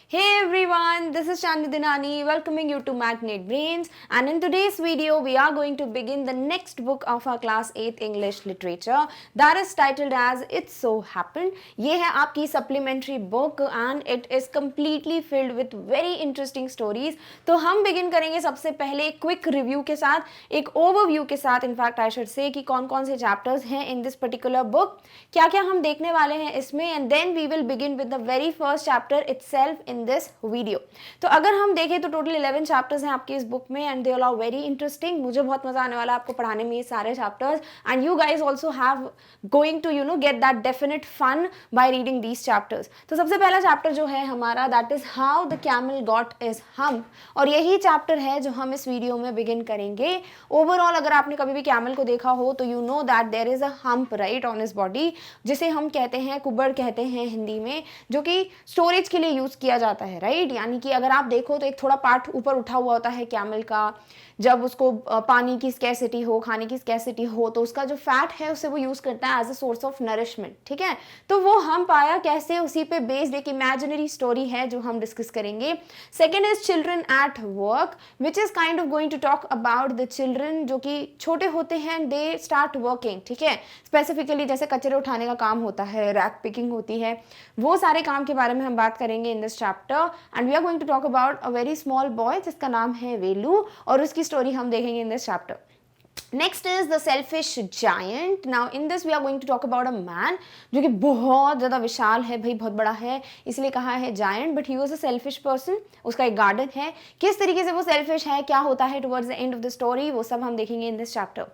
Hey everyone, this is Chandni Dinani welcoming you to Magnate Brains, and in today's video we are going to begin the next book of our class 8th English literature that is titled as It So Happened. ये है आपकी supplementary book and it is completely filled with very interesting stories. तो हम begin करेंगे सबसे पहले एक quick review के साथ, एक overview के साथ in fact I should say कि कौन कौन से chapters हैं in this particular book, क्या क्या हम देखने वाले हैं इसमें, and then we will begin with the very first chapter itself in this video. तो अगर हम देखें तो टोटल 11 चैप्टर्स हैं आपकी इस बुक में and they all are very interesting. मुझे बहुत मजा आने वाला है आपको पढ़ाने में ये सारे chapters and you guys also have going to get that definite fun by reading these chapters. तो सबसे पहला चैप्टर जो है हमारा that is how the camel got is hump, और यही चैप्टर है जो हम इस वीडियो में बिगिन करेंगे. ओवरऑल अगर आपने कभी भी कैमल को देखा हो तो you know that there is a hump right on his body, जिसे हम कहते हैं कुबड़ कहते हैं हिंदी में, जो कि स्टोरेज के लिए यूज किया जाता है राइट. यानी कि अगर आप देखो तो एक थोड़ा पार्ट ऊपर उठा हुआ होता है कैमल का. जब उसको पानी की स्कैसिटी हो, खाने की स्कैसिटी हो, तो उसका जो फैट है उसे वो यूज करता है as a source of nourishment. ठीक है, तो वो हम पाया कैसे, उसी पे बेस्ड एक इमेजिनरी स्टोरी है जो हम डिस्कस करेंगे. Second is children at work, which is kind of going to talk about the children जो कि छोटे होते हैं, दे स्टार्ट वर्किंग. ठीक है, स्पेसिफिकली जैसे कचरे उठाने का काम होता है, रैक पिकिंग होती है, वो सारे काम के बारे में हम बात करेंगे in this chapter. And we are going to talk about a very small boy जिसका नाम है वेलू, और उसकी स्टोरी हम देखेंगे in this chapter. Next is the selfish giant. Now in this we are going to talk about a man जो कि बहुत ज़्यादा विशाल है भाई, बहुत बड़ा है, इसलिए कहा है giant, but he was a selfish person. उसका एक गार्डन है, किस तरीके से वो selfish है, क्या होता है towards the end of the story, वो सब हम देखेंगे in this chapter.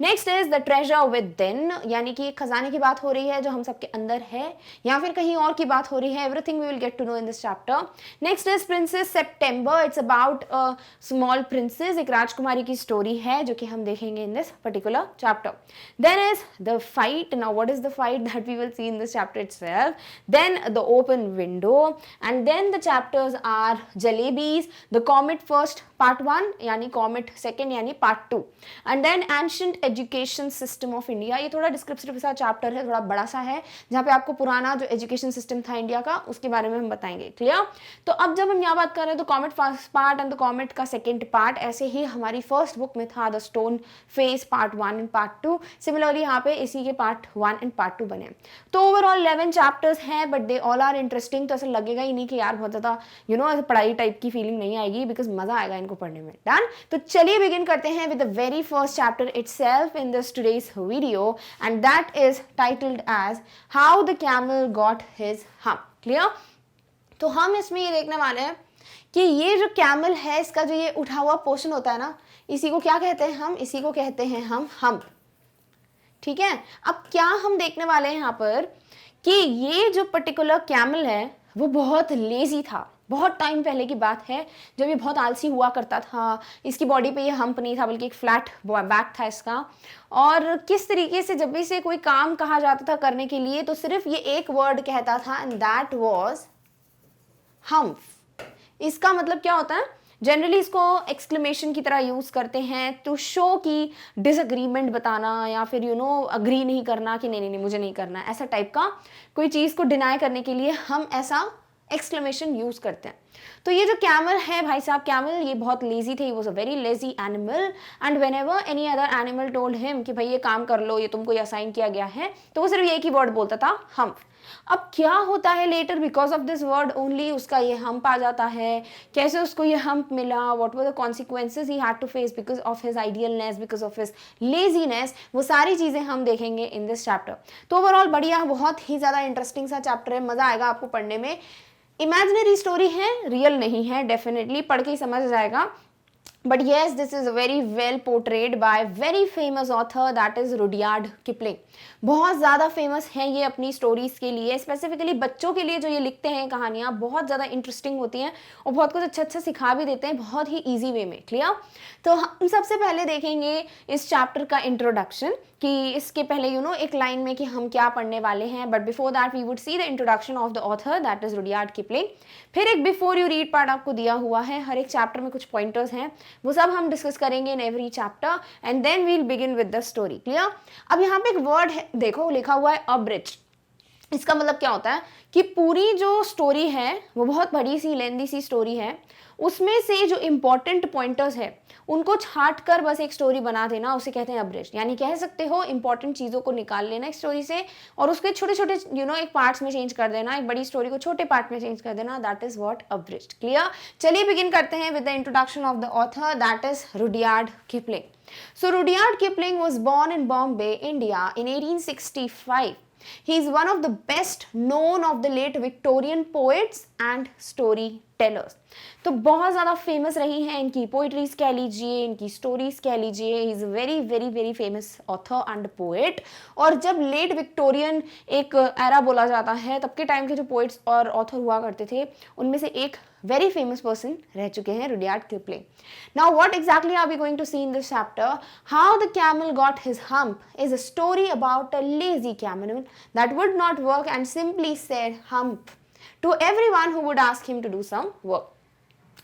Next is the treasure within, यानी कि खजाने की बात हो रही है जो हम सबके अंदर है या फिर कहीं और की बात हो रही है. Everything we will get to know in this chapter. Next is Princess September. It's about a small princess, एक राजकुमारी की स्टोरी है जो कि हम देखेंगे in this particular chapter. Then is the fight. Now what is the fight that we will see in this chapter itself? Then the open window, and then the chapters are jalebis, the comet first part 1 यानी comet second यानी part 2, and then ancient education system of India. ये थोड़ा descriptive सा chapter है, थोड़ा बड़ा सा है, जहाँ पे आपको पुराना जो एजुकेशन सिस्टम था इंडिया का उसके बारे में हम बताएंगे. क्लियर? तो अब जब हम यहाँ बात कर रहे हैं तो comet first part and the comet का सेकेंड पार्ट, ऐसे ही हमारी फर्स्ट बुक में था the stone face part 1 and part 2. Similarly यहाँ पे इसी के पार्ट 1 एंड पार्ट 2 बने. तो ओवरऑल 11 चैप्टर्स हैं but they all are interesting. तो ऐसा लगेगा ही नहीं कि यार बहुत ज़्यादा ऐसे पढ़ाई टाइप की फीलिंग नहीं आएगी, बिकॉज मजा आएगा इनको पढ़ने में. डन. तो चलिए बिगिन करते हैं with the very first chapter itself in this today's video, and that is titled as how the camel got his hump. Clear? तो हम इसमें ये देखने वाले हैं कि ये जो कैमल है इसका जो ये उठा हुआ पोर्शन होता है ना, इसी को क्या कहते हैं हम, इसी को कहते हैं हम हम्प. ठीक है, अब क्या हम देखने वाले हैं यहाँ पर कि ये जो पर्टिकुलर कैमल है वो बहुत लेजी था. बहुत टाइम पहले की बात है जब ये बहुत आलसी हुआ करता था. इसकी बॉडी पे ये हम्प नहीं था बल्कि एक फ्लैट बैक था इसका. और किस तरीके से जब भी से कोई काम कहा जाता था करने के लिए तो सिर्फ ये एक वर्ड कहता था एंड दैट वाज हम्प. इसका मतलब क्या होता है, जनरली इसको एक्सक्लेमेशन की तरह यूज करते हैं टू शो की डिसएग्रीमेंट बताना या फिर अग्री नहीं करना कि नहीं मुझे नहीं करना, ऐसा टाइप का कोई चीज़ को डिनाई करने के लिए हम ऐसा एक्सक्लेमेशन यूज करते हैं. तो ये जो कैमल है भाई साहब, कैमल ये बहुत लेजी थे. He was a very lazy animal and whenever any other animal told him कि भाई ये काम कर लो, ये तुमको असाइन किया गया है, तो वो सिर्फ एक ही वर्ड बोलता था, हम्प. अब क्या होता है later, because of this word only उसका ये हम्प आ जाता है. कैसे उसको ये हम्प मिला, what were the consequences he had to face because of his idleness, because of his laziness, वो सारी चीज़ें हम देखेंगे इन दिस चैप्टर. तो ओवरऑल बढ़िया, बहुत ही ज़्यादा इंटरेस्टिंग सा चैप्टर है, मज़ा आएगा आपको पढ़ने में. इमेजिनरी स्टोरी है, रियल नहीं है, डेफिनेटली पढ़ के ही समझ जाएगा. But yes, this is very well portrayed by very famous author that is Rudyard Kipling. बहुत ज़्यादा फेमस हैं ये अपनी स्टोरीज के लिए, स्पेसिफिकली बच्चों के लिए जो ये लिखते हैं कहानियाँ बहुत ज़्यादा इंटरेस्टिंग होती हैं और बहुत कुछ अच्छा अच्छा सिखा भी देते हैं बहुत ही ईजी वे में. क्लियर? तो हम सबसे पहले देखेंगे इस चैप्टर का इंट्रोडक्शन कि इसके पहले एक लाइन में कि हम क्या पढ़ने वाले हैं. But before that we would see the introduction of the author that is Rudyard Kipling. फिर एक बिफोर यू रीड पार्ट आपको दिया हुआ है, हर एक चैप्टर में कुछ पॉइंटर्स हैं, वो सब हम डिस्कस करेंगे in every chapter and then we'll begin with the story. Clear? अब यहाँ पे एक वर्ड है, देखो लिखा हुआ है अब्रिज. इसका मतलब क्या होता है कि पूरी जो स्टोरी है वो बहुत बड़ी सी लेंदी सी स्टोरी है, उसमें से जो इम्पोर्टेंट पॉइंटर्स है उनको छाट कर बस एक स्टोरी बना देना, उसे कहते हैं अब्रिज्ड। यानी कह सकते हो इंपॉर्टेंट चीज़ों को निकाल लेना एक स्टोरी से और उसके छोटे छोटे एक पार्ट्स में चेंज कर देना, एक बड़ी स्टोरी को छोटे पार्ट में चेंज कर देना, दैट इज व्हाट अब्रिज्ड। क्लियर? चलिए बिगिन करते हैं with the introduction of the author, that is Rudyard Kipling. So Rudyard Kipling was born in Bombay, India in 1865. He is one of the best known of the late Victorian poets and storytellers. तो बहुत ज़्यादा famous रही हैं इनकी poetries कह लीजिए, इनकी stories कह लीजिए। He is very very very famous author and poet. और जब लेट विक्टोरियन एक एरा बोला जाता है, तब के टाइम के जो पोइट्स और ऑथर हुआ करते थे उनमें से एक very famous person रह चुके हैं Rudyard Kipling. Now what exactly are we going to see in this chapter? How the camel got his hump is a story about a lazy camel that would not work and simply said hump to everyone who would ask him to do some work.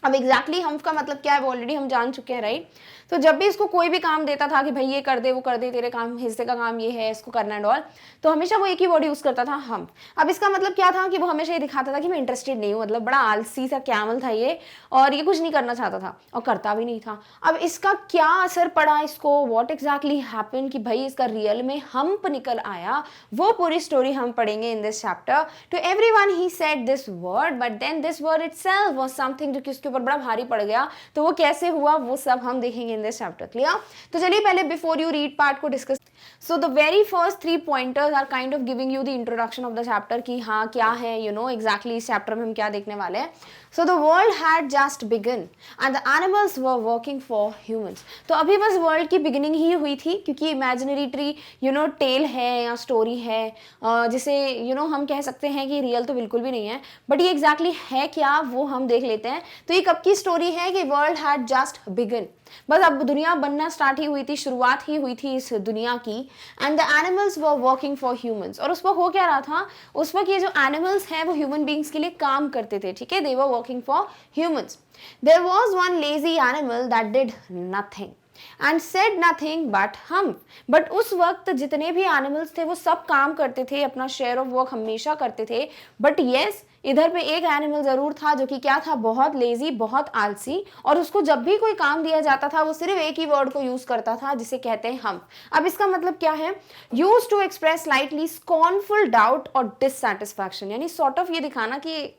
अब exactly हम्फ का मतलब क्या है वो already हम जान चुके हैं, राइट? तो जब भी इसको कोई भी काम देता था कि भाई ये कर दे वो कर दे, तेरे काम हिस्से का काम ये है, इसको करना एंड ऑल, तो हमेशा वो एक ही वर्ड यूज करता था, हम। अब इसका मतलब क्या था कि वो हमेशा ये दिखाता था कि मैं इंटरेस्टेड नहीं हूँ, मतलब बड़ा आलसी सा कैमल था ये और ये कुछ नहीं करना चाहता था और करता भी नहीं था। अब इसका क्या असर पड़ा इसको, वॉट एग्जैक्टली हैपन कि भाई इसका रियल में हम्प निकल आया, वो पूरी स्टोरी हम पढ़ेंगे in this chapter. To everyone he said this word but then this word itself was something जो कि उसके ऊपर बड़ा भारी पड़ गया। तो वो कैसे हुआ वो सब हम देखेंगे इन दिस चैप्टर। क्लियर? तो चलिए पहले बिफोर यू रीड पार्ट को discuss. So the very first 3 pointers are kind of giving you the introduction of the chapter कि हाँ क्या है, एग्जैक्टली इस चैप्टर में हम क्या देखने वाले हैं। So the world had just begun and the animals were working for humans. तो अभी बस वर्ल्ड की बिगिनिंग ही हुई थी, क्योंकि इमेजिनरी ट्री टेल है या स्टोरी है, जिसे हम कह सकते हैं कि रियल तो बिल्कुल भी नहीं है, बट ये एग्जैक्टली है क्या वो हम देख लेते हैं। तो ये कब की स्टोरी है कि वर्ल्ड हैड जस्ट बिगन, बस अब दुनिया बनना स्टार्ट ही हुई थी, शुरुआत ही हुई थी इस दुनिया की। And the animals were working for humans, और उस वक्त हो क्या रहा था, उस वक्त ये जो एनिमल्स हैं वो ह्यूमन बींग्स के लिए काम करते थे, ठीक है, they were working for humans. There was one lazy animal that did nothing and said nothing but hum। But उस वक्त जितने भी एनिमल्स थे वो सब काम करते थे, अपना शेयर ऑफ वर्क हमेशा करते थे। बट यस, इधर पे एक एनिमल जरूर था जो कि क्या था, बहुत लेजी, बहुत आलसी, और उसको जब भी कोई काम दिया जाता था वो सिर्फ एक ही वर्ड को यूज करता था जिसे कहते हैं हम। अब इसका मतलब क्या है, use to express slightly scornful doubt और डिससैटिस्फैक्शन, यानी सॉर्ट ऑफ ये दिखाना कि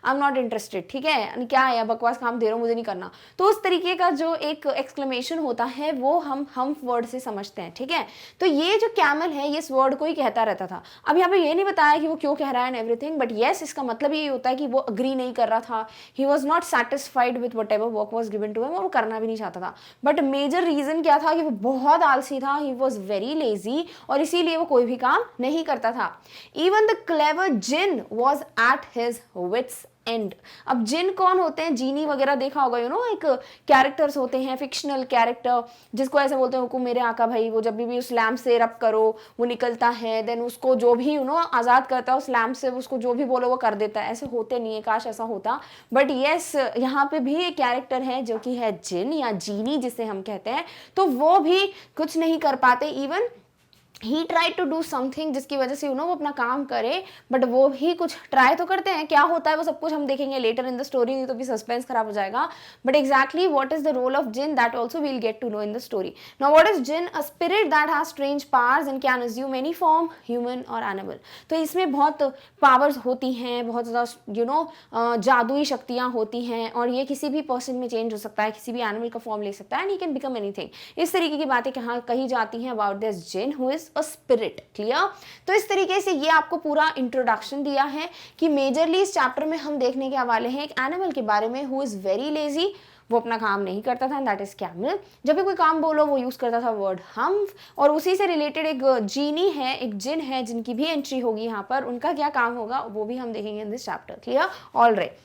आई एम नॉट इंटरेस्टेड, ठीक है, क्या है बकवास काम दे रहा हूँ, मुझे नहीं करना। तो उस तरीके का जो एक एक्सक्लेमेशन होता है वो हम वर्ड से समझते हैं, ठीक है। तो ये जो कैमल है ये इस वर्ड को ही कहता रहता था। अब यहाँ पे ये नहीं बताया कि वो क्यों कह रहा है एंड एवरीथिंग, बट येस इसका मतलब ये होता है कि वो अग्री नहीं कर रहा था, he was not satisfied with whatever work was given to him, और वो करना भी नहीं चाहता था। बट मेजर रीजन क्या था कि वो बहुत आलसी था, ही वॉज वेरी लेजी, और इसीलिए वो कोई भी काम नहीं करता था। Even the clever jinn was at his wits end. अब जिन कौन होते हैं, जीनी वगैरह देखा होगा, एक कैरेक्टर्स होते हैं, फिक्शनल कैरेक्टर, जिसको ऐसे बोलते हैं हुकुम मेरे आका भाई, वो जब भी उस लैम्प से रब करो वो निकलता है, देन उसको जो भी आज़ाद करता है उस लैम्प से, उसको जो भी बोलो वो कर देता है। ऐसे होते नहीं है, काश ऐसा होता, बट येस यहाँ पे भी एक कैरेक्टर है जो कि है जिन या जीनी जिसे हम कहते हैं। तो वो भी कुछ नहीं कर पाते, even he try to do something जिसकी वजह से वो अपना काम करे, बट वो भी कुछ ट्राई तो करते हैं। क्या होता है वो सब कुछ हम देखेंगे लेटर इन द स्टोरी, नहीं तो भी सस्पेंस खराब हो जाएगा। But exactly what is the role of jinn, that also we'll get to know in the story. Now what is jinn? A spirit that has strange powers and can assume any form, human और animal. तो इसमें बहुत powers होती हैं, बहुत ज़्यादा जादुई शक्तियाँ होती हैं, और ये किसी भी पर्सन में चेंज हो सकता है, किसी भी एनिमल का फॉर्म ले सकता है, and he can become anything. इस तरीके की बातें कही जाती हैं about this jinn who is a spirit. Clear? तो इस तरीके से ये आपको पूरा इंट्रोडक्शन दिया है कि मेजरली इस चैप्टर में हम देखने के वाले हैं एक एनिमल के बारे में हु इज वेरी लेजी, वो अपना काम नहीं करता था, दैट इज कैमल। जब भी कोई काम बोलो वो यूज करता था वर्ड हम, और उसी से रिलेटेड एक जीनी है, एक जिन है, जिनकी भी एंट्री होगी यहाँ पर, उनका क्या काम होगा वो भी हम देखेंगे in this chapter. Clear? Alright.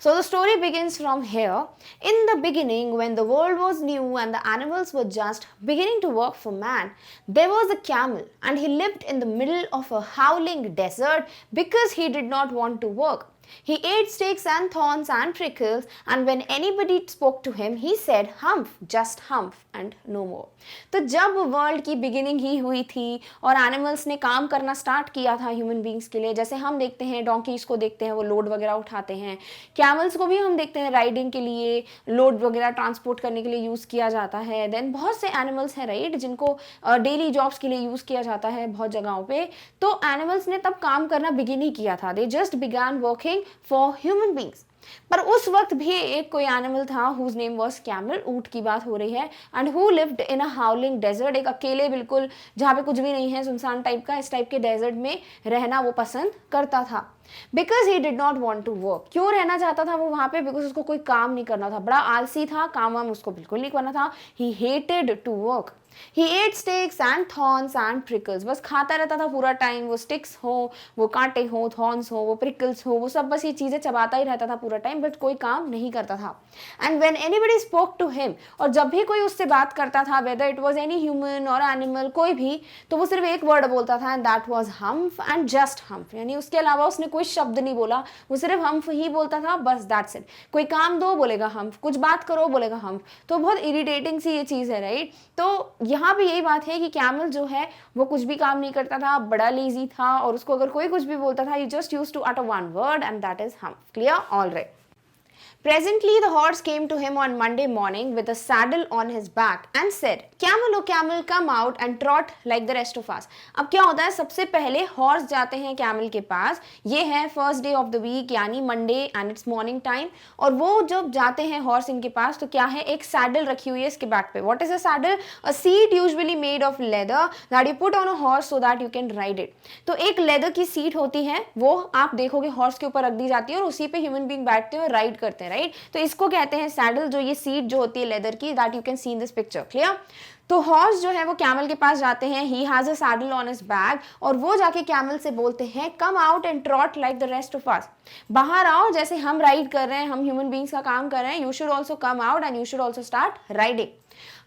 So the story begins from here. In the beginning, when the world was new and the animals were just beginning to work for man, there was a camel and he lived in the middle of a howling desert because he did not want to work. He ate sticks and thorns and prickles, and when anybody spoke to him, he said, "Humph, just humph, and no more." तो जब world की beginning ही हुई थी और animals ने काम करना start किया था ह्यूमन बींग्स के लिए, जैसे हम देखते हैं डोंकीज को देखते हैं वो लोड वगैरह उठाते हैं, कैमल्स को भी हम देखते हैं राइडिंग के लिए, लोड वगैरह ट्रांसपोर्ट करने के लिए यूज़ किया जाता है। देन बहुत से एनिमल्स हैं राइट जिनको डेली जॉब्स के लिए यूज़ किया जाता है बहुत जगहों पे। तो एनिमल्स ने तब काम करना बिगिन ही किया था, they just began working for human beings. पर उस वक्त भी एक कोई एनिमल था हुज नेम वाज कैमल, ऊंट की बात हो रही है, and who lived in a howling desert, एक अकेले बिल्कुल जहाँ पे कुछ भी नहीं है, सुनसान टाइप का, इस टाइप के डेजर्ट में रहना वो पसंद करता था। Because he did not want to work, क्यों रहना चाहता था वो वहां पे? बिकॉज उसको कोई काम नहीं करना था, बड़ा आलसी था, काम वाम उसको बिल्कुल नहीं करना था। He hated to work. He ate sticks and thorns and prickles, बस खाता रहता था पूरा टाइम, वो स्टिक्स हो, वो कांटे हो, थॉर्न्स हो, वो प्रिकल्स हो, वो सब बस ये चीजें चबाता ही रहता था पूरा टाइम, बट कोई काम नहीं करता था। And when anybody spoke to him, और जब भी कोई उससे बात करता था, whether it was any human और एनिमल, कोई भी, तो वो सिर्फ एक वर्ड बोलता था, and that was humph and just humph, यानी उसके अलावा उसने कोई शब्द नहीं बोला, वो सिर्फ हम्फ ही बोलता था, बस दैट्स इट। कोई काम दो बोलेगा हम्फ, कुछ बात करो बोलेगा हम्फ। तो बहुत इरिटेटिंग सी ये चीज़ है राइट। तो यहाँ भी यही बात है कि कैमल जो है वो कुछ भी काम नहीं करता था, बड़ा लेजी था, और उसको अगर कोई कुछ भी बोलता था, he just used to utter one word and that is humph. Clear? All right. Presently, the horse came to him on Monday morning with a saddle on his back and said, "Camel, oh camel, come out and trot like the rest of us." अब क्या होता है, सबसे पहले horse जाते हैं camel के पास, ये है first day of the week यानी Monday and it's morning time, और वो जब जाते हैं हॉर्स इनके पास तो क्या है, एक सैडल रखी हुई है इसके बैक पे। What is a saddle? A seat usually made of leather that you put on a horse so that you can ride it. तो एक लेदर की सीट होती है, वो आप देखोगे हॉर्स के ऊपर रख दी जाती है और उसी पे ह्यूमन बीइंग बैठते हैं और राइड करते हैं राइट। तो इसको कहते हैं सैडल, जो ये सीट जो होती है लेदर की, that you can see in this picture. Clear? तो हॉर्स जो है वो कैमल के पास जाते हैं, he has a saddle on his back, और वो जाके कैमल से बोलते हैं, come out and trout like the rest of अस, बाहर आओ, जैसे हम राइड कर रहे हैं, हम ह्यूमन बीइंग्स का काम कर रहे हैं, you should also come out and you should also start riding.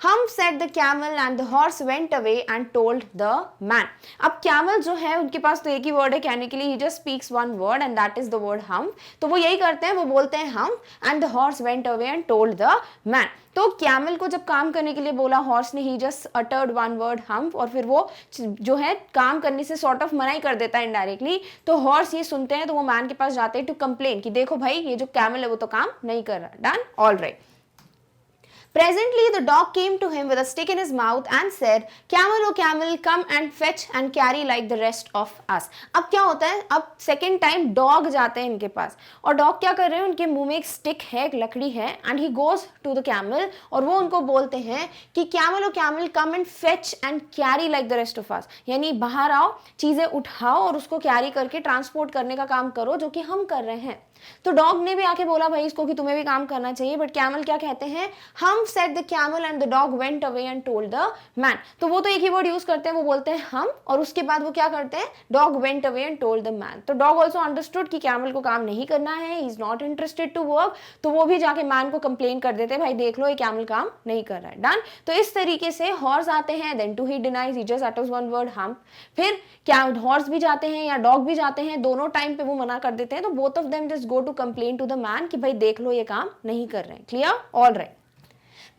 Hump said the camel and the horse went away and told the man. अब कैमल जो है उनके पास तो एक ही वर्ड है कहने के लिए, he just speaks one word and that is the word hump। तो वो यही करते हैं, वो बोलते हैं hump and the horse went away and told the man। तो कैमल को जब काम करने के लिए बोला हॉर्स ने, he just uttered one word hump, और फिर वो जो है काम करने से सॉर्ट ऑफ मना ही कर देता है इनडायरेक्टली। तो हॉर्स ये सुनते हैं तो वो मैन के पास जाते हैं टू कंप्लेन कि देखो भाई ये जो कैमल है वो तो काम नहीं कर रहा। Done? All right. Presently, the dog came to him with a stick in his mouth and said, "Camel, oh camel, come and fetch and carry like the rest of us." अब क्या होता है, अब सेकेंड टाइम डॉग जाते हैं इनके पास, और dog क्या कर रहे हैं, उनके मुंह में एक स्टिक है, एक लकड़ी है, and he goes to the camel, और वो उनको बोलते हैं कि camel o camel, come and fetch and carry like the rest of us, यानी बाहर आओ, चीजें उठाओ और उसको कैरी करके ट्रांसपोर्ट करने का काम करो जो कि हम कर रहे हैं। तो डॉग ने भी आके बोला भाई इसको कि तुम्हें भी काम करना चाहिए, बट कैमल क्या कहते हैं, हम said the camel and the dog went away and told the man. तो वो तो एक ही वर्ड यूज करते हैं, वो बोलते हैं हम, और उसके बाद वो क्या करते हैं, dog went away and told the man. तो डॉग ऑल्सो अंडरस्टूड कि कैमल को काम नहीं करना है, he is not interested to work, तो वो भी जाके मैन को कंप्लेन कर देते हैं, भाई देख लो ये कैमल काम नहीं कर रहा है। डन? तो इस तरीके से हॉर्स आते हैं, then too he denies, he just utters one word humph, फिर क्या हॉर्स भी जाते हैं या डॉग भी जाते हैं, दोनों टाइम पे वो मना कर देते हैं, तो both of them just go to complain to the man कि भाई देख लो ये काम नहीं कर रहे हैं। Clear? All right.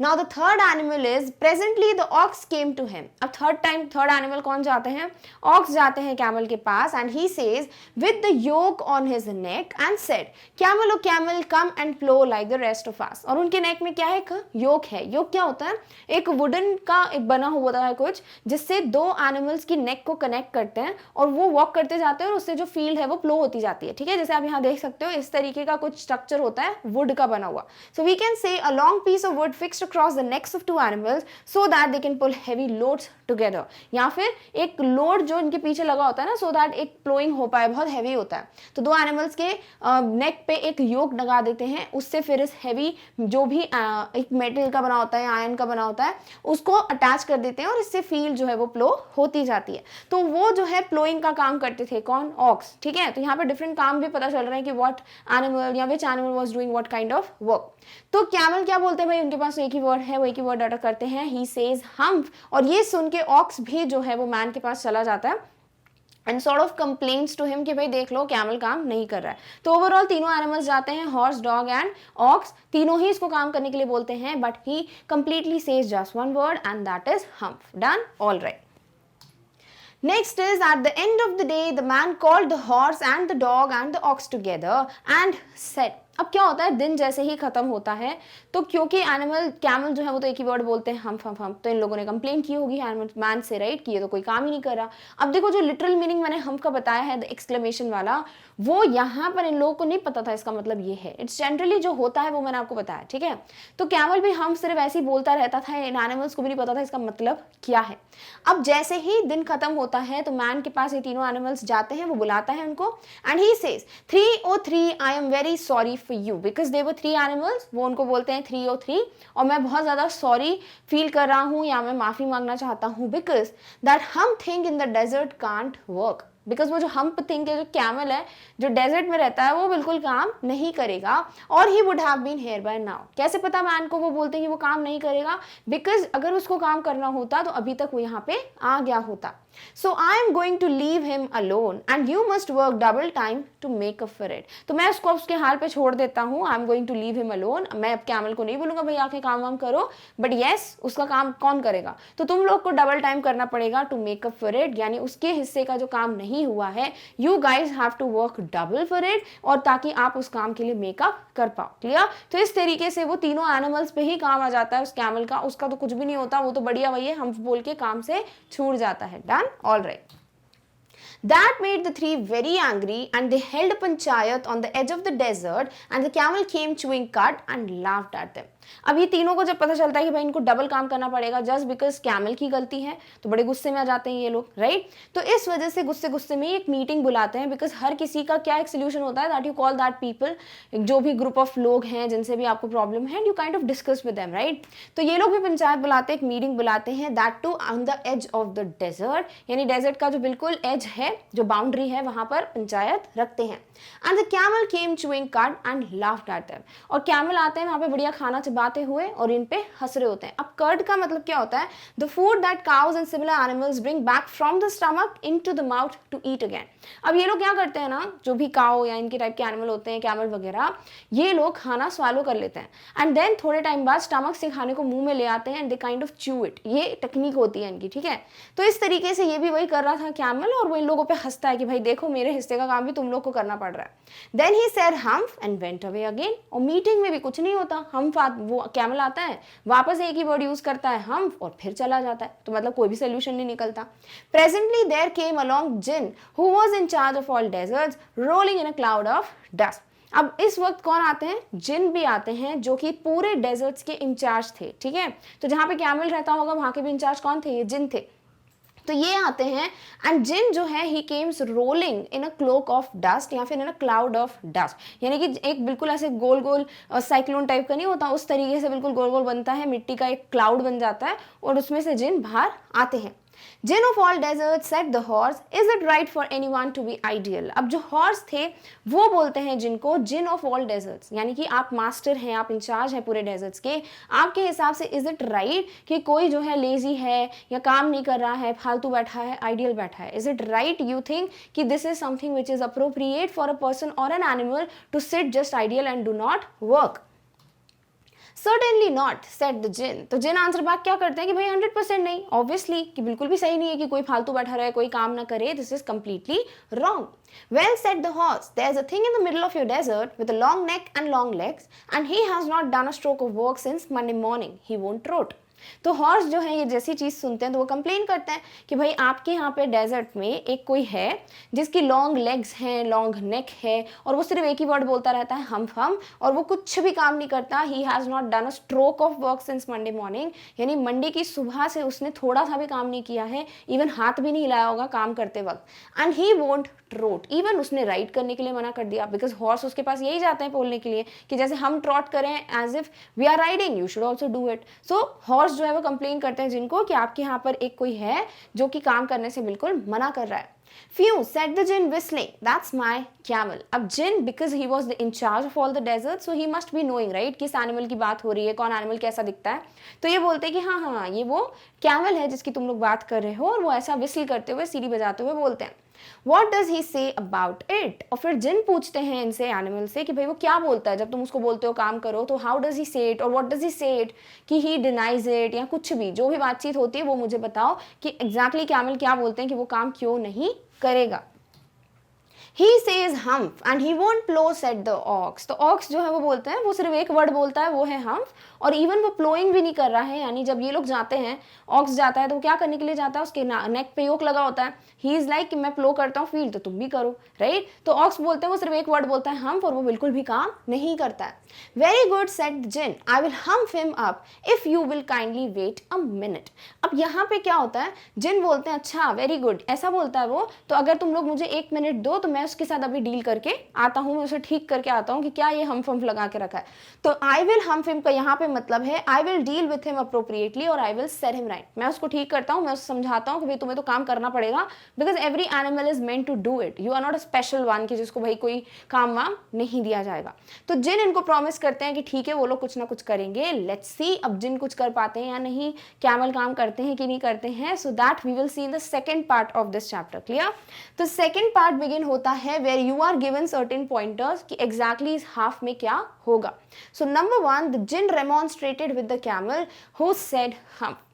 Now the third animal is, presently the ox came to him. अब थर्ड एनिमल कौन जाते हैं, ऑक्स जाते हैं कैमल के पास, and he says with the yoke on his neck and said, camel o camel, come and plow like the rest of us। और उनके नेक में क्या है, एक योक है। योक क्या होता है, एक वुडन का एक बना हुआ होता है कुछ, जिससे दो एनिमल्स की नेक को कनेक्ट करते हैं और वो वॉक करते जाते हैं और उससे जो फील्ड है वो प्लो होती जाती है। ठीक है, जैसे आप यहाँ देख सकते हो इस तरीके का कुछ स्ट्रक्चर होता है वुड का बना हुआ। सो we can say a long piece of wood fixed across the necks of two animals so that they can pull heavy loads together। या फिर एक लोड जो इनके पीछे लगा होता है ना, so that एक प्लोइंग हो पाए, बहुत हैवी होता है, तो दो एनिमल्स के नेक पे एक योक लगा देते हैं, उससे फिर इस हैवी जो भी एक मेटल का बना होता है, आयरन का बना होता है, उसको अटैच कर देते हैं और इससे फील जो है वो प्लो होती जाती है। तो वो जो है प्लोइंग का काम करते थे, कौन, ऑक्स। ठीक है, तो यहाँ पे डिफरेंट काम भी पता चल रहे हैं कि व्हाट एनिमल या which animal was doing what kind of work. तो कैमल क्या बोलते हैं भाई, उनके पास एक ही वर्ड है, वो एक ही वर्ड अटर करते हैं, ही सेज हम्प, और ये सुन के ऑक्स भी जो है वो मैन के पास चला जाता है and sort of complains to him कि भाई देख लो कैमल काम नहीं कर रहा है। तो ओवरऑल तीनों एनिमल्स जाते हैं, हॉर्स, डॉग एंड ऑक्स, तीनों ही इसको काम करने के लिए बोलते हैं, but he completely says just one word and that is humph. Done, all right. Next is at the end of the day, the man called the horse and the dog and the ox together and said, अब क्या होता है, दिन जैसे ही खत्म होता है तो क्योंकि एनिमल कैमल जो है वो तो एक ही वर्ड बोलते हैं हम, तो इन लोगों ने कंप्लेन की होगी एनिमल मैन से, राइट, कि ये तो कोई काम ही नहीं कर रहा। अब देखो जो लिटरल मीनिंग मैंने हम का बताया है, द एक्सक्लेमेशन वाला, वो यहाँ पर इन लोगों को नहीं पता था इसका मतलब ये है। इट्स जनरली जो होता है वो मैंने आपको बताया, ठीक है। तो कैमल भी हम सिर्फ ऐसे ही बोलता रहता था, इन एनिमल्स को भी नहीं पता था इसका मतलब क्या है। अब जैसे ही दिन खत्म होता है तो मैन के पास ये तीनों एनिमल्स जाते हैं, वो बुलाता है उनको and he says 303 I am very sorry for you because they were 3 animals. वो उनको बोलते हैं 303 और मैं बहुत ज्यादा सॉरी फील कर रहा हूं या मैं माफी मांगना चाहता हूं because that humph thing in the desert can't work. Because वो जो हम्प थिंग है, जो कैमल है जो डेजर्ट में रहता है, वो बिल्कुल काम नहीं करेगा और he would have been here by now. कैसे पता मैन को, वो बोलते हैं कि वो काम नहीं करेगा बिकॉज अगर उसको काम करना होता तो अभी तक वो यहाँ पे आ गया होता। So I am going to leave him alone and you must work double time to make up for it। तो मैं उसको उसके हाल पे छोड़ देता हूँ, I am going to leave him alone। मैं अब कैमल को नहीं बोलूंगा भाई आके काम वाम करो, बट yes उसका काम कौन करेगा, तो तुम लोग को डबल टाइम करना पड़ेगा to make up for it, यानी उसके हिस्से का जो काम नहीं हुआ है you guys have to work double for it, और ताकि आप उस काम के लिए मेकअप कर पाओ। क्लियर? तो इस तरीके से वो तीनों एनिमल्स पे ही काम आ जाता है उस कैमल का, उसका तो कुछ भी नहीं होता, वो तो बढ़िया वही है हम बोल के काम से छूट जाता है। Done, all right। That made the 3 very angry and they held panchayat on the edge of the desert and the camel came chewing cud and laughed at them। अब ये तीनों को जब पता चलता है कि भाई इनको डबल काम करना पड़ेगा जस्ट बिकॉज कैमल की गलती है, तो बड़े गुस्से में आ जाते हैं ये लोग, राइट। तो इस वजह से गुस्से में एक मीटिंग बुलाते हैं, बिकॉज हर किसी का क्या एक सोल्यूशन होता है, that you call that people, जो भी ग्रुप ऑफ लोग हैं जिनसे भी आपको प्रॉब्लम है, you kind of discuss with them, right. तो ये लोग भी पंचायत बुलाते हैं, एक मीटिंग बुलाते हैं, that too on the edge of the desert, यानी डेजर्ट का जो बिल्कुल एज है, जो बाउंड्री है, वहां पर पंचायत रखते हैं। And the camel came chewing कड एंड लाफ्ड एट देम, और कैमल आते हैं वहां पे बढ़िया खाना चबाते हुए और इन पे हंस रहे होते हैं। अब कर्ड का मतलब क्या होता है, the food that cows and similar animals bring back from the stomach into the mouth to eat again. अब ये लोग क्या करते हैं ना, जो भी काउ या इनके टाइप के एनिमल होते हैं, कैमल वगैरह, ये लोग खाना स्वालो कर लेते हैं एंड देन थोड़े टाइम बाद स्टमक से खाने को मुंह में ले आते हैं and they kind of chew it. ये टेक्निक होती है इनकी, ठीक है। तो इस तरीके से ये भी वही कर रहा था कैमल, और वो इन लोगों पे हंसता है कि भाई देखो मेरे हिस्से का काम भी तुम लोग को करना पड़ रहा है। Then he said humph and went away again, और मीटिंग में भी कुछ नहीं होता, वो कैमल आता है, वापस एक ही वर्ड यूज करता है हम्फ, और फिर चला जाता है। तो मतलब कोई भी सोल्यूशन नहीं निकलता। Presently there came along jinn who was in charge of all deserts rolling in a cloud of dust. अब इस वक्त कौन आते हैं, जिन भी आते हैं, जो कि पूरे डेजर्ट्स के इंचार्ज थे, ठीक है। तो जहां पे कैमल रहता होगा वहां के भी इंचार्ज कौन थे, ये जिन थे। तो ये आते हैं एंड जिन जो है he comes rolling in a cloak of dust या फिर in a cloud of dust, यानी कि एक बिल्कुल ऐसे गोल गोल साइक्लोन टाइप का नहीं होता, उस तरीके से बिल्कुल गोल गोल बनता है, मिट्टी का एक क्लाउड बन जाता है और उसमें से जिन बाहर आते हैं। Djinn of all desert said the horse is it right for anyone to be idle. अब जो हॉर्स थे वो बोलते हैं जिनको, जिन ऑफ ऑल डेजर्ट्स, यानी कि आप मास्टर हैं, आप इंचार्ज हैं पूरे डेजर्ट्स के, आपके हिसाब से इज इट राइट कि कोई जो है लेजी है या काम नहीं कर रहा है, फालतू बैठा है, आइडियल बैठा है, is it right you think कि this is something which is appropriate for a person और an animal to sit just idle and do not work. Certainly not, said the jinn। तो जिन आंसर बैक क्या करते हैं कि भाई 100% नहीं, obviously कि बिल्कुल भी सही नहीं है कि कोई फालतू बैठा रहे, कोई काम ना करे, this is completely wrong. Well, said the horse, there's a thing in the middle of your desert with a long neck and long legs and he has not done a stroke of work since Monday morning, he won't trot। तो horse जो है ये जैसी चीज सुनते हैं तो वो कंप्लेन करते हैं कि भाई आपके यहाँ पे डेजर्ट में एक कोई है जिसकी लॉन्ग लेग्स हैं, लॉन्ग नेक है, और वो सिर्फ एक ही वर्ड बोलता रहता है हम, और वो कुछ भी काम नहीं करता। He has not done a stroke of work since Monday morning, यानी मंडे की सुबह से उसने थोड़ा सा भी काम नहीं किया है, इवन हाथ भी नहीं हिलाया होगा काम करते वक्त। And he won't trout, even उसने राइड करने के लिए मना कर दिया, बिकॉज हॉर्स उसके पास यही जाते हैं बोलने के लिए कि जैसे हम ट्रॉट करें as if we are riding, you should also do it. So horse जो है वो कंप्लेन करते हैं जिनको कि आपके यहाँ पर एक कोई है जो कि काम करने से बिल्कुल मना कर रहा है। Phew, said the jinn whistling, that's my camel। अब जिन, because he was the in charge of all the desert, so he must be knowing, right, किस एनिमल की बात हो रही है, कौन एनिमल कैसा दिखता है। तो ये बोलते हैं कि हाँ ये वो कैमल है जिसकी तुम लोग बात कर रहे हो, और वो ऐसा विस्ल करते हुए, सीढ़ी बजाते हुए बोलते हैं। What does he say about it? और फिर जिन पूछते हैं इनसे एनिमल से कि भाई वो क्या बोलता है जब तुम उसको बोलते हो काम करो, तो how does he say it और what does he say it, कि he denies it या कुछ भी, जो भी बातचीत होती है वो मुझे बताओ कि exactly कैमल क्या बोलते हैं कि वो काम क्यों नहीं करेगा। He says hump and he won't plow, said the ox. तो ox जो है वो बोलते हैं, वो सिर्फ एक वर्ड बोलता है, वो है hump, और इवन वो प्लोइंग भी नहीं कर रहा है। यानी जब ये लोग जाते हैं, ऑक्स जाता है तो वो क्या करने के लिए जाता है, उसके नेक पे योक लगा होता है, ही इज लाइक कि मैं प्लो करता हूँ फील्ड तो तुम भी करो, राइट। तो ऑक्स बोलते हैं वो सिर्फ एक वर्ड बोलता है हम्प, और वो बिल्कुल भी काम नहीं करता है। Very good said jinn, I will hump him up if you will kindly wait a minute. अब यहाँ पे क्या होता है, जिन बोलते हैं अच्छा वेरी गुड, ऐसा बोलता है वो, तो अगर तुम लोग मुझे 1 मिनट दो तो मैं उसके साथ अभी डील करके आता हूँ, मैं उसे ठीक करके आता हूँ कि क्या ये हम्प हम्प लगा के रखा है। तो आई विल हम्प हिम का यहाँ पे मतलब है I will deal with him appropriately और I will set him right. मैं उसको ठीक करता हूँ, मैं उसको समझाता हूँ कि भाई तुम्हें तो काम करना पड़ेगा, because every animal is meant to do it, you are not a special one कि जिसको भाई कोई काम वाम नहीं दिया जाएगा। तो जिन इनको प्रॉमिस करते हैं कि ठीक है वो लोग कुछ ना कुछ करेंगे। लेट्स सी अब जिन कुछ कर पाते हैं या नहीं, कैमल काम करते हैं कि नहीं करते हैं, so that we will see in the second part of this chapter. Clear. तो सेकेंड पार्ट बिगिन होता है where you are given certain pointers कि एग्जैक्टली इस हाफ में क्या होगा। So number 1, the djinn remonstrated with the camel who said hump.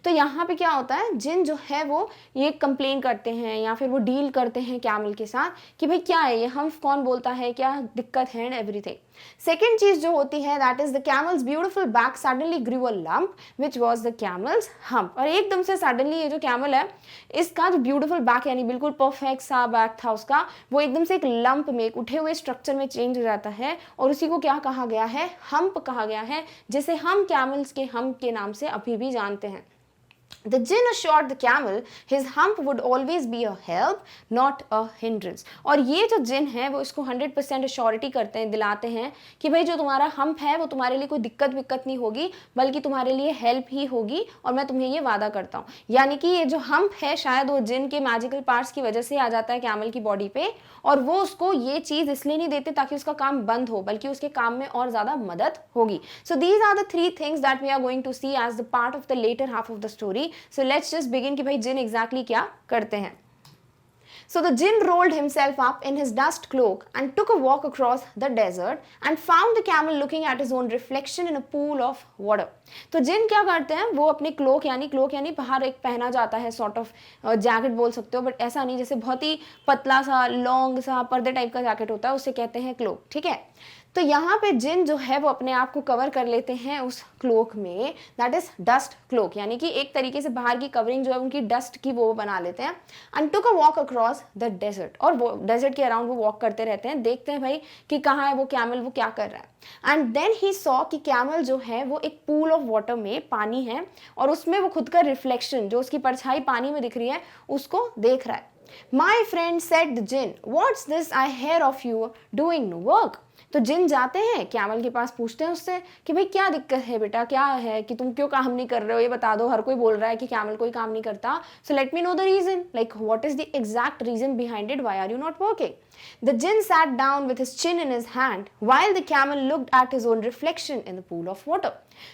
तो यहाँ पे क्या होता है, जिन जो है वो ये कंप्लेन करते हैं या फिर वो डील करते हैं कैमल के साथ कि भाई क्या है ये हम्प कौन बोलता है, क्या दिक्कत है एंड एवरीथिंग। सेकेंड चीज जो होती है that is the camel's beautiful back suddenly grew a lump which was the camel's hump. और एकदम से सडनली ये जो कैमल है इसका जो ब्यूटीफुल बैक यानी बिल्कुल परफेक्ट सा बैक था उसका, वो एकदम से एक लंप में, एक उठे हुए स्ट्रक्चर में चेंज हो जाता है, और उसी को क्या कहा गया है, हम्प कहा गया है, जिसे हम कैमल्स के हम्प के नाम से अभी भी जानते हैं। The Jinn assured the camel his hump would always be a help, not a hindrance. और ये जो जिन है वो इसको 100% अश्योरिटी करते हैं, दिलाते हैं कि भाई जो तुम्हारा हम्प है वो तुम्हारे लिए कोई दिक्कत विक्कत नहीं होगी, बल्कि तुम्हारे लिए हेल्प ही होगी, और मैं तुम्हें ये वादा करता हूँ। यानी कि ये जो हम्प है शायद वो जिन के मैजिकल पार्ट्स की वजह से आ जाता है कैमल की बॉडी पे, और वो उसको ये चीज़ इसलिए नहीं देते ताकि उसका काम बंद हो, बल्कि उसके काम में और ज़्यादा मदद होगी। So these are the 3 things that we are going to see as the part of the latter half of the story. So let's just begin कि भाई जिन exactly क्या करते हैं। So the jinn rolled himself up in his dust cloak and took a walk across the desert and found the camel looking at his own reflection in a pool of water. तो जिन क्या करते हैं, वो अपने cloak यानी बाहर एक पहना जाता है सॉर्ट ऑफ जैकेट बोल सकते हो, बट ऐसा नहीं, जैसे बहुत ही पतला सा लॉन्ग सा पर्दे टाइप का जैकेट होता है, उसे कहते हैं क्लोक, ठीक है। तो यहाँ पे जिन जो है वो अपने आप को कवर कर लेते हैं उस क्लोक में, दैट इज डस्ट क्लोक, यानी कि एक तरीके से बाहर की कवरिंग जो है उनकी डस्ट की वो बना लेते हैं। And took a walk across the desert, और वो डेजर्ट के अराउंड वो वॉक करते रहते हैं, देखते हैं भाई कि कहाँ है वो कैमल, वो क्या कर रहा है। एंड देन ही सॉ कि कैमल जो है वो एक पूल ऑफ वाटर में, पानी है, और उसमें वो खुद का रिफ्लेक्शन, जो उसकी परछाई पानी में दिख रही है, उसको देख रहा है। My friend said the jinn, what's this I hear of you doing no work? तो जिन जाते हैं कैमल के पास, पूछते हैं उससे कि भाई क्या दिक्कत है बेटा, क्या है कि तुम क्यों काम नहीं कर रहे हो, ये बता दो। हर कोई बोल रहा है कि कैमल कोई काम नहीं करता, so let me know the reason, like what is the exact reason behind it, why are you not working. The jinn sat down with his chin in his hand while the camel looked at his own reflection in the pool of water.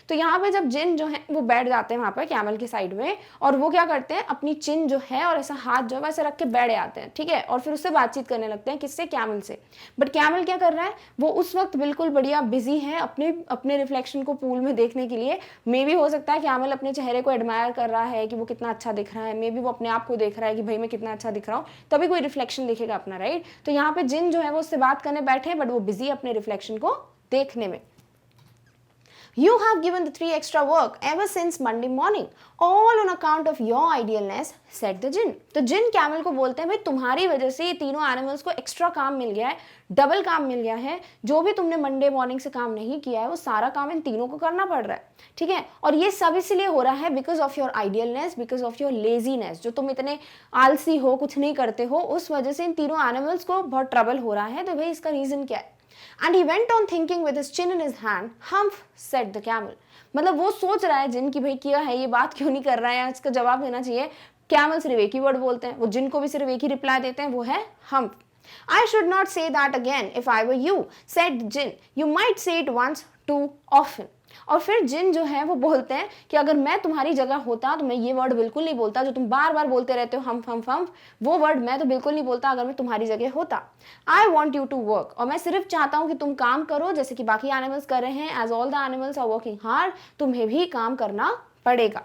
तो यहाँ पे जब जिन जो है वो बैठ जाते हैं वहाँ पर कैमल के साइड में, और वो क्या करते हैं, अपनी चिन जो है और ऐसा हाथ जो है वैसे रख के बैठ जाते हैं, ठीक है, और फिर उससे बातचीत करने लगते हैं, किससे, कैमल से। बट कैमल क्या कर रहा है, वो उस वक्त बिल्कुल बढ़िया बिजी है अपने रिफ्लेक्शन को पूल में देखने के लिए। मे भी हो सकता है कैमल अपने चेहरे को एडमायर कर रहा है कि वो कितना अच्छा दिख रहा है, मे बी वो अपने आप को देख रहा है कि भाई मैं कितना अच्छा दिख रहा हूँ, तभी कोई रिफ्लेक्शन दिखेगा अपना, राइट। तो यहाँ पे जिन जो है वो उससे बात करने बैठे, बट वो बिजी अपने रिफ्लेक्शन को देखने में। You have given the 3 extra work ever since Monday morning, all on account of your idealness, said the jinn. तो जिन कैमल को बोलते हैं भाई तुम्हारी वजह से ये तीनों एनिमल्स को एक्स्ट्रा काम मिल गया है, डबल काम मिल गया है, जो भी तुमने मंडे मॉर्निंग से काम नहीं किया है वो सारा काम इन तीनों को करना पड़ रहा है, ठीक है। और ये सब इसलिए हो रहा है because of your idleness, because of your laziness, जो तुम इतने आलसी हो, कुछ नहीं करते हो, उस वजह से इन तीनों एनिमल्स को बहुत ट्रबल हो रहा है। तो भाई इसका रीजन क्या है। And he went on thinking with his chin in his hand. Humph, said the camel. मतलब वो सोच रहा है जिन की भाई क्या है, ये बात क्यों नहीं कर रहा है, इसका जवाब देना चाहिए। कैमल सिर्फ एक ही वर्ड बोलते हैं, वो जिन को भी सिर्फ एक ही रिप्लाई देते हैं, वो है hump. I should not say that again if I were you, said Jinn. You might say it once too often. और फिर जिन जो है वो बोलते हैं कि अगर मैं तुम्हारी जगह होता तो मैं ये वर्ड बिल्कुल नहीं बोलता, जो तुम बार बार बोलते रहते हो हम, वो वर्ड मैं तो बिल्कुल नहीं बोलता अगर मैं तुम्हारी जगह होता। I want you to work, और मैं सिर्फ चाहता हूँ कि तुम काम करो जैसे कि बाकी एनिमल्स कर रहे हैं। As all the animals are working hard, तुम्हें भी काम करना पड़ेगा।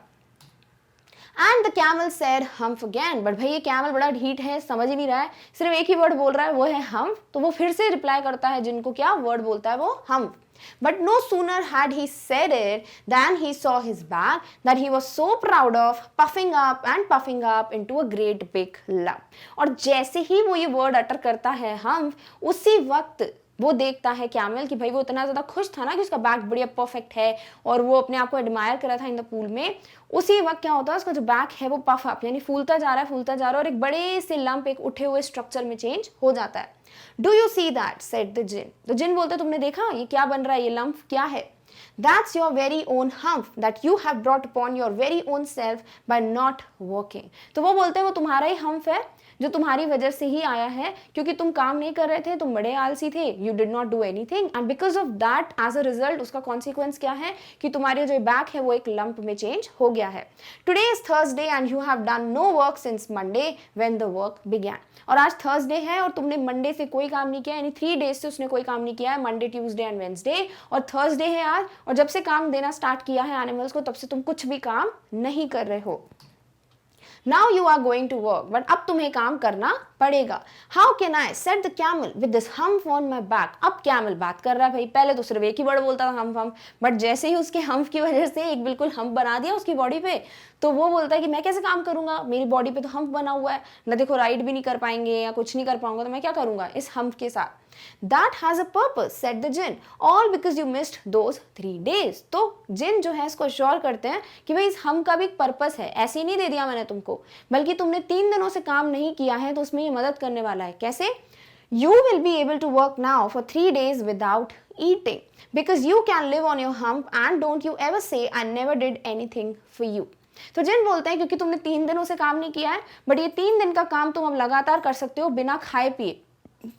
And the camel said humph again, but भाई ये कैमल बड़ा ढीठ है, समझ ही नहीं रहा है, सिर्फ एक ही वर्ड बोल रहा है, वो है हम्फ। तो वो फिर से रिप्लाई करता है, जिनको क्या वर्ड बोलता है वो हम्फ। But no sooner had he said it than he saw his back that he was so proud of, puffing up into a great big lump. और जैसे ही वो ये वर्ड अटर करता है हम, उसी वक्त वो देखता है कैमल कि भाई वो इतना ज़्यादा खुश था ना कि उसका बैक बढ़िया परफेक्ट है और वो अपने आप को एडमायर कर रहा था इन द पूल में। उसी वक्त क्या होता है, उसका जो बैक है वो पफ अप यानी फूलता जा रहा है और एक बड़े से लंप एक उठे हुए स्ट्रक्चर में चेंज हो जाता है। Do you see that said the djinn, तो जिन बोलते तुमने देखा ये क्या बन रहा है, ये लंप क्या है। That's your very own hump that you have brought upon your very own self by not working. तो वो बोलते हैं वो तुम्हारा ही हम्फ है जो तुम्हारी वजह से ही आया है, क्योंकि तुम काम नहीं कर रहे थे, तुम बड़े आलसी थे, you did not do anything, and because of that as a result उसका कॉन्सिक्वेंस क्या है कि तुम्हारे जो बैक है वो एक लंप में चेंज हो गया है। Today is Thursday and you have done no work since Monday when the work began, और आज थर्सडे है और तुमने मंडे से कोई काम नहीं किया, यानी 3 डेज से उसने कोई काम नहीं किया है, मंडे ट्यूसडे एंड वेंसडे, और थर्सडे है आज, और जब से काम देना स्टार्ट किया है एनिमल्स को तब से तुम कुछ भी काम नहीं कर रहे हो। Now you are going to work, but अब तुम्हें काम करना पड़ेगा। How can I, said the camel with this hump on my back। अब कैमल बात कर रहा है भाई, पहले तो सिर्फ एक ही वर्ड बोलता था हम, बट जैसे ही उसके हम्फ की वजह से एक बिल्कुल हम्प बना दिया उसकी बॉडी पे, तो वो बोलता है कि मैं कैसे काम करूंगा, मेरी बॉडी पे तो हम्प बना हुआ है ना, देखो राइड भी नहीं कर पाएंगे या कुछ नहीं कर पाऊंगा, तो मैं क्या करूंगा इस हम्प के साथ। That has a purpose, said the jinn, all because you missed those 3 days। तो जिन जो है इसको श्योर करते हैं कि भाई इस हम का भी एक पर्पस है, ऐसे ही नहीं दे दिया मैंने तुमको, बल्कि तुमने 3 दिनों से काम नहीं किया है तो उसमें ये मदद करने वाला है। कैसे? You will be able to work now for 3 days without eating because you can live on your hump and don't you ever say I never did anything for you। तो जिन बोलते हैं क्योंकि तुमने 3 दिनों से काम नहीं किया है, बट ये 3 दिन का काम तुम अब लगातार कर सकते हो बिना खाए पिए।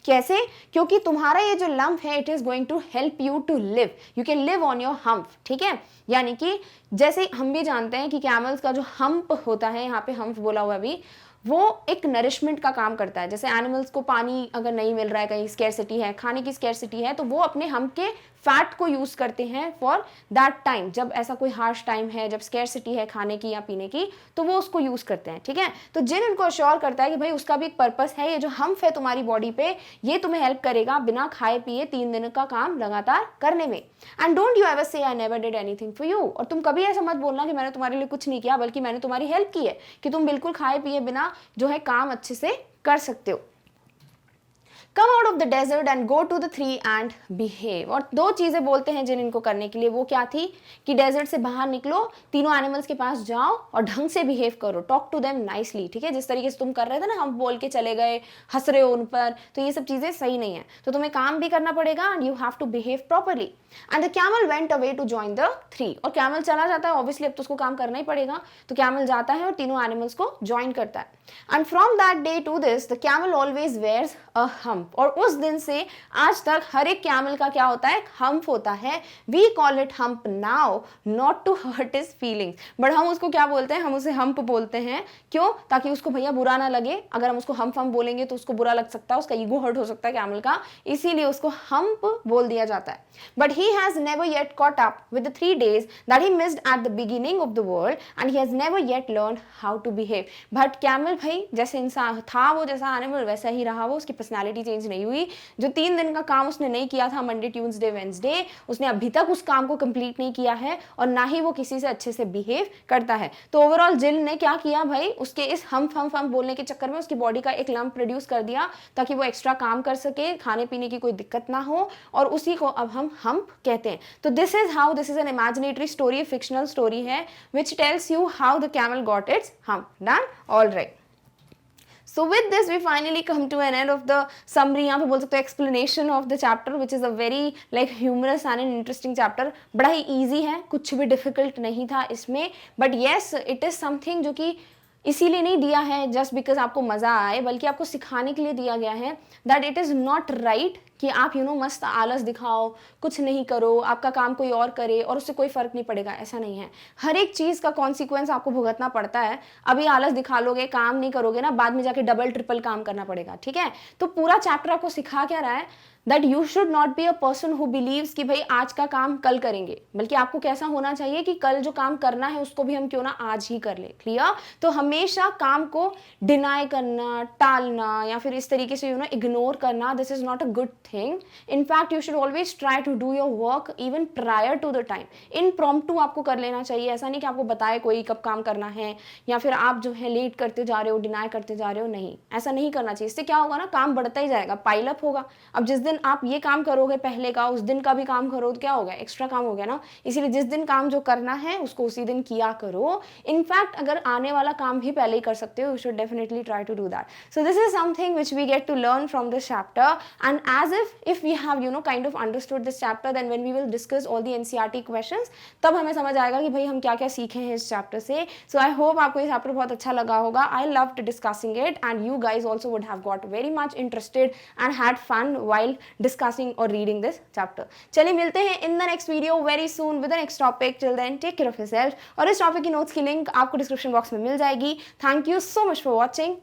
कैसे? क्योंकि तुम्हारा ये जो लंप है it is going to help you to live, you can live on your hump, ठीक है। यानी कि जैसे हम भी जानते हैं कि कैमल्स का जो हम्प होता है, यहाँ पे हम्प बोला हुआ अभी, वो एक नरिशमेंट का काम करता है। जैसे एनिमल्स को पानी अगर नहीं मिल रहा है, कहीं स्कैरसिटी है, खाने की स्कैरसिटी है, तो वो अपने हम्प के फैट को यूज करते हैं फॉर दैट टाइम, जब ऐसा कोई हार्श टाइम है, जब स्कैरसिटी है खाने की या पीने की, तो वो उसको यूज करते हैं, ठीक है। तो जिन इनको अश्योर करता है कि भाई उसका भी एक पर्पस है, ये जो हम्प है तुम्हारी बॉडी पे ये तुम्हें हेल्प करेगा बिना खाए पिए 3 दिन का काम लगातार करने में। एंड डोंट यू एवर से I never did anything for you, और तुम कभी ऐसा मत बोलना कि मैंने तुम्हारे लिए कुछ नहीं किया, बल्कि मैंने तुम्हारी हेल्प की है कि तुम बिल्कुल खाए पिए बिना जो है काम अच्छे से कर सकते हो। Come out of the desert and go to the tree and behave। और 2 चीजें बोलते हैं जिन इनको करने के लिए, वो क्या थी कि डेजर्ट से बाहर निकलो, तीनों एनिमल्स के पास जाओ और ढंग से बिहेव करो, टॉक टू देम नाइसली, ठीक है। जिस तरीके से तुम कर रहे थे ना, हम बोल के चले गए, हंस रहे हो उन पर, तो ये सब चीजें सही नहीं है, तो तुम्हें काम भी करना पड़ेगा and you have to behave properly. And the camel went away to join the tree, और कैमल चला जाता है, ऑब्वियसली अब तो उसको काम करना ही पड़ेगा, तो कैमल जाता है और तीनों एनिमल्स को ज्वाइन करता है। And from that day to this the camel always wears a hump, और उस दिन से आज तक हर एक कैमल का क्या होता है, हम्प होता है। We call it hump now not to hurt his feelings, but हम उसको क्या बोलते हैं, हम उसे हम्प बोलते हैं। क्यों? ताकि उसको भैया बुरा ना लगे, अगर हम उसको हम्प बोलेंगे तो उसको बुरा लग सकता है, उसका ईगो हर्ट हो सकता है कैमल का, इसीलिए उसको हम्प बोल दिया जाता है। But he has never yet caught up with the 3 days that he missed at the beginning of the world and he has never yet learn how to behave. But camel भाई जैसे इंसान था, वो जैसा एनिमल वैसा ही रहा, वो उसकी पर्सनैलिटी चेंज नहीं हुई। जो 3 दिन का काम उसने नहीं किया था, मंडे ट्यूसडे वेंसडे, उसने अभी तक उस काम को कंप्लीट नहीं किया है और ना ही वो किसी से अच्छे से बिहेव करता है। तो ओवरऑल जिन ने क्या किया भाई, उसके इस हम्प बोलने के चक्कर में उसकी बॉडी का एक लंप प्रोड्यूस कर दिया ताकि वो एक्स्ट्रा काम कर सके, खाने पीने की कोई दिक्कत ना हो, और उसी को अब हम हम्प कहते हैं। तो this is an imaginary story, fictional story है which tells you how the camel got its hump. Done? All right. So with this we finally come to an end of the summary, यहाँ पे बोल सकते हो explanation of the chapter, which is a very like humorous and an interesting chapter। बड़ा ही easy है, कुछ भी difficult नहीं था इसमें, but yes it is something जो कि इसीलिए नहीं दिया है जस्ट बिकॉज आपको मज़ा आए, बल्कि आपको सिखाने के लिए दिया गया है that it is not right कि आप मस्त आलस दिखाओ, कुछ नहीं करो, आपका काम कोई और करे और उससे कोई फ़र्क नहीं पड़ेगा। ऐसा नहीं है, हर एक चीज़ का कॉन्सिक्वेंस आपको भुगतना पड़ता है। अभी आलस दिखा लोगे, काम नहीं करोगे ना, बाद में जाके डबल ट्रिपल काम करना पड़ेगा, ठीक है। तो पूरा चैप्टर आपको सिखा क्या रहा है that you should not be a person who believes कि भाई आज का काम कल करेंगे, बल्कि आपको कैसा होना चाहिए कि कल जो काम करना है उसको भी हम क्यों ना आज ही कर ले। क्लियर? तो हमेशा काम को डिनाई करना, टालना या फिर इस तरीके से इग्नोर करना, this is not a good thing. In fact you should always try to do your work even prior to the time. Impromptu आपको कर लेना चाहिए। ऐसा नहीं कि आपको बताए कोई कब काम करना है या फिर आप जो है लेट करते जा रहे हो, डिनाई करते जा रहे हो, नहीं, ऐसा नहीं करना चाहिए। इससे क्या होगा ना, काम बढ़ता ही जाएगा, पाइलअप होगा। अब जिस दिन आप ये काम करोगे पहले का, उस दिन का भी काम करो तो क्या होगा, एक्स्ट्रा काम हो गया ना। इसीलिए जिस दिन काम जो करना है उसको उसी दिन किया करो। इनफैक्ट अगर आने वाला काम भी पहले ही कर सकते हो, you should definitely try to do that. So this is something which we get to learn from this chapter, and as if we have kind of understood this chapter, then when we will discuss all the NCERT questions, तब हमें समझ आएगा कि भाई हम क्या क्या सीखे हैं इस चैप्टर से। सो आई होप आपको ये चैप्टर बहुत अच्छा लगा होगा। I loved discussing it and you guys also would have got very much interested and had fun while discussing or reading this chapter. चलिए मिलते हैं in the next video very soon with the next topic. Till then take care of yourself. और इस topic की notes की link आपको description box में मिल जाएगी। Thank you so much for watching.